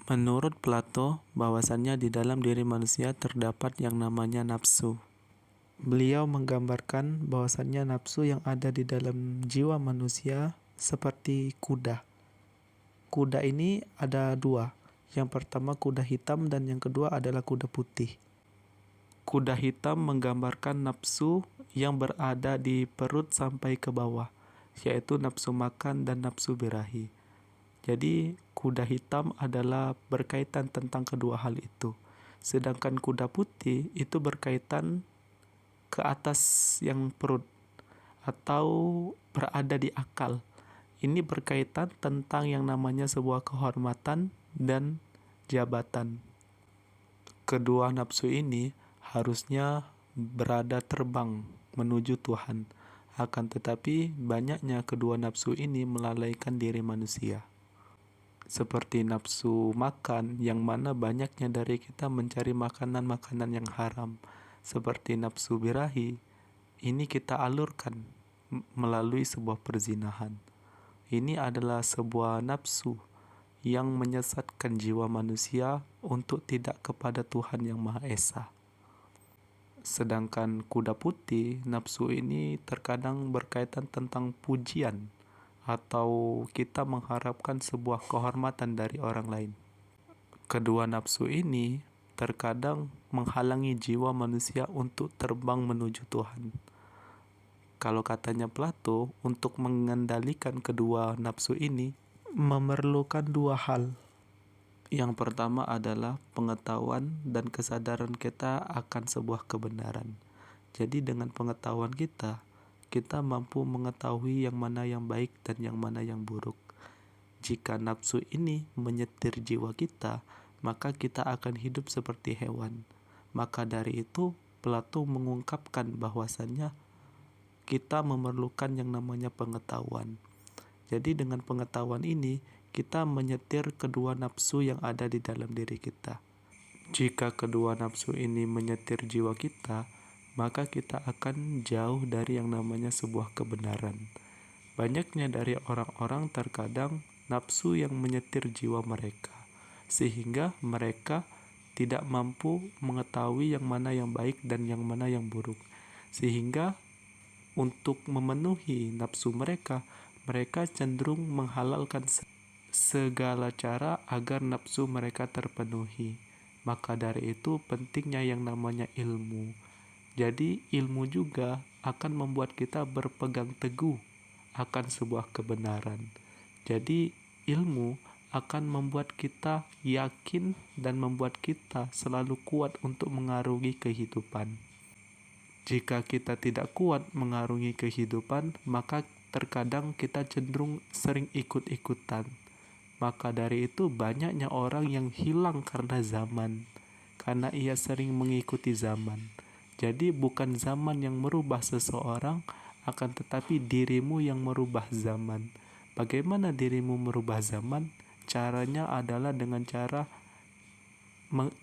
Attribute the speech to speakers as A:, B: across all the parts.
A: Menurut Plato, bahwasannya di dalam diri manusia terdapat yang namanya nafsu. Beliau menggambarkan bahwasannya nafsu yang ada di dalam jiwa manusia seperti kuda. Kuda ini ada dua. Yang pertama kuda hitam dan yang kedua adalah kuda putih. Kuda hitam menggambarkan nafsu yang berada di perut sampai ke bawah, yaitu nafsu makan dan nafsu birahi. Jadi kuda hitam adalah berkaitan tentang kedua hal itu. Sedangkan kuda putih itu berkaitan ke atas yang perut atau berada di akal. Ini berkaitan tentang yang namanya sebuah kehormatan dan jabatan. Kedua nafsu ini harusnya berada terbang menuju Tuhan. Akan tetapi banyaknya kedua nafsu ini melalaikan diri manusia. Seperti nafsu makan, yang mana banyaknya dari kita mencari makanan-makanan yang haram. Seperti nafsu birahi, ini kita alurkan melalui sebuah perzinahan. Ini adalah sebuah nafsu yang menyesatkan jiwa manusia untuk tidak kepada Tuhan Yang Maha Esa. Sedangkan kuda putih, nafsu ini terkadang berkaitan tentang pujian, atau kita mengharapkan sebuah kehormatan dari orang lain. Kedua nafsu ini terkadang menghalangi jiwa manusia untuk terbang menuju Tuhan. Kalau katanya Plato, untuk mengendalikan kedua nafsu ini memerlukan dua hal. Yang pertama adalah pengetahuan dan kesadaran kita akan sebuah kebenaran. Jadi dengan pengetahuan kita mampu mengetahui yang mana yang baik dan yang mana yang buruk. Jika nafsu ini menyetir jiwa kita, maka kita akan hidup seperti hewan. Maka dari itu, Plato mengungkapkan bahwasannya kita memerlukan yang namanya pengetahuan. Jadi dengan pengetahuan ini, kita menyetir kedua nafsu yang ada di dalam diri kita. Jika kedua nafsu ini menyetir jiwa kita, maka kita akan jauh dari yang namanya sebuah kebenaran. Banyaknya dari orang-orang terkadang nafsu yang menyetir jiwa mereka, sehingga mereka tidak mampu mengetahui yang mana yang baik dan yang mana yang buruk. Sehingga untuk memenuhi nafsu mereka, mereka cenderung menghalalkan segala cara agar nafsu mereka terpenuhi. Maka dari itu pentingnya yang namanya ilmu. Jadi ilmu juga akan membuat kita berpegang teguh akan sebuah kebenaran. Jadi ilmu akan membuat kita yakin dan membuat kita selalu kuat untuk mengarungi kehidupan. Jika kita tidak kuat mengarungi kehidupan, maka terkadang kita cenderung sering ikut-ikutan. Maka dari itu banyaknya orang yang hilang karena zaman, karena ia sering mengikuti zaman. Jadi bukan zaman yang merubah seseorang, akan tetapi dirimu yang merubah zaman. Bagaimana dirimu merubah zaman? Caranya adalah dengan cara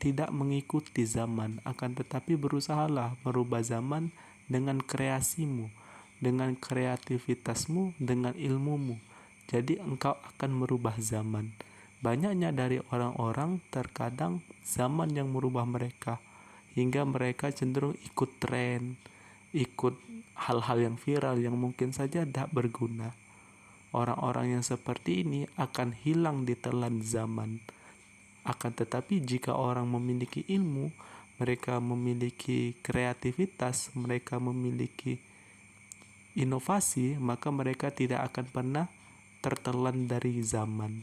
A: tidak mengikuti zaman, akan tetapi berusahalah merubah zaman dengan kreasimu, dengan kreativitasmu, dengan ilmumu. Jadi engkau akan merubah zaman. Banyaknya dari orang-orang terkadang zaman yang merubah mereka, hingga mereka cenderung ikut tren, ikut hal-hal yang viral yang mungkin saja tidak berguna. Orang-orang yang seperti ini akan hilang di telan zaman. Akan tetapi jika orang memiliki ilmu, mereka memiliki kreativitas, mereka memiliki inovasi, maka mereka tidak akan pernah tertelan dari zaman.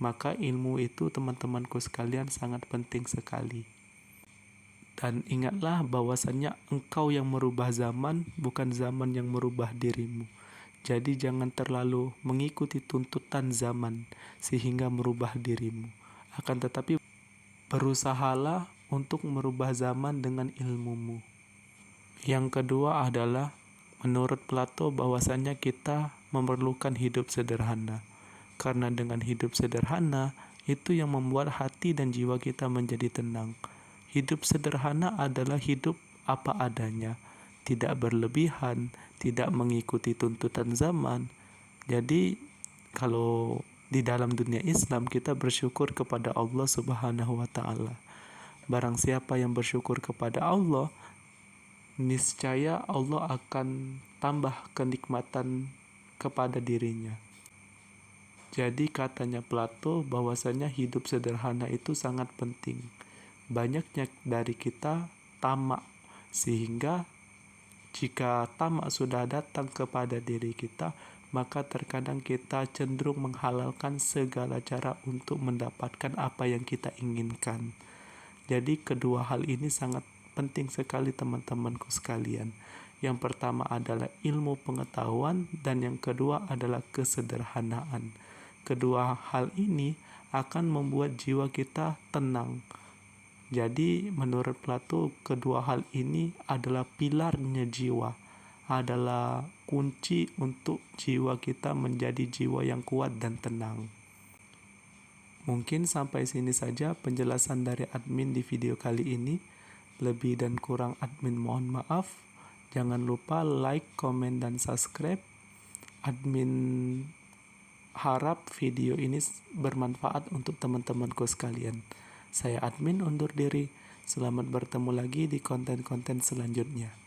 A: Maka ilmu itu, teman-temanku sekalian, sangat penting sekali. Dan ingatlah bahwasannya engkau yang merubah zaman, bukan zaman yang merubah dirimu. Jadi jangan terlalu mengikuti tuntutan zaman sehingga merubah dirimu. Akan tetapi berusahalah untuk merubah zaman dengan ilmumu. Yang kedua adalah menurut Plato bahwasannya kita memerlukan hidup sederhana. Karena dengan hidup sederhana itu yang membuat hati dan jiwa kita menjadi tenang. Hidup sederhana adalah hidup apa adanya, tidak berlebihan, tidak mengikuti tuntutan zaman. Jadi kalau Di dalam dunia Islam kita bersyukur kepada Allah Subhanahu wa taala. Barang siapa yang bersyukur kepada Allah, niscaya Allah akan tambah kenikmatan kepada dirinya. Jadi katanya Plato bahwasanya hidup sederhana itu sangat penting. Banyaknya dari kita tamak, sehingga jika tamak sudah datang kepada diri kita, maka terkadang kita cenderung menghalalkan segala cara untuk mendapatkan apa yang kita inginkan. Jadi kedua hal ini sangat penting sekali teman-temanku sekalian. Yang pertama adalah ilmu pengetahuan dan yang kedua adalah kesederhanaan. Kedua hal ini akan membuat jiwa kita tenang. Jadi menurut Plato kedua hal ini adalah pilarnya jiwa, adalah kunci untuk jiwa kita menjadi jiwa yang kuat dan tenang. Mungkin sampai sini saja penjelasan dari admin di video kali ini. Lebih dan kurang admin mohon maaf. Jangan lupa like, komen, dan subscribe. Admin harap video ini bermanfaat untuk teman-temanku sekalian. Saya admin undur diri. Selamat bertemu lagi di konten-konten selanjutnya.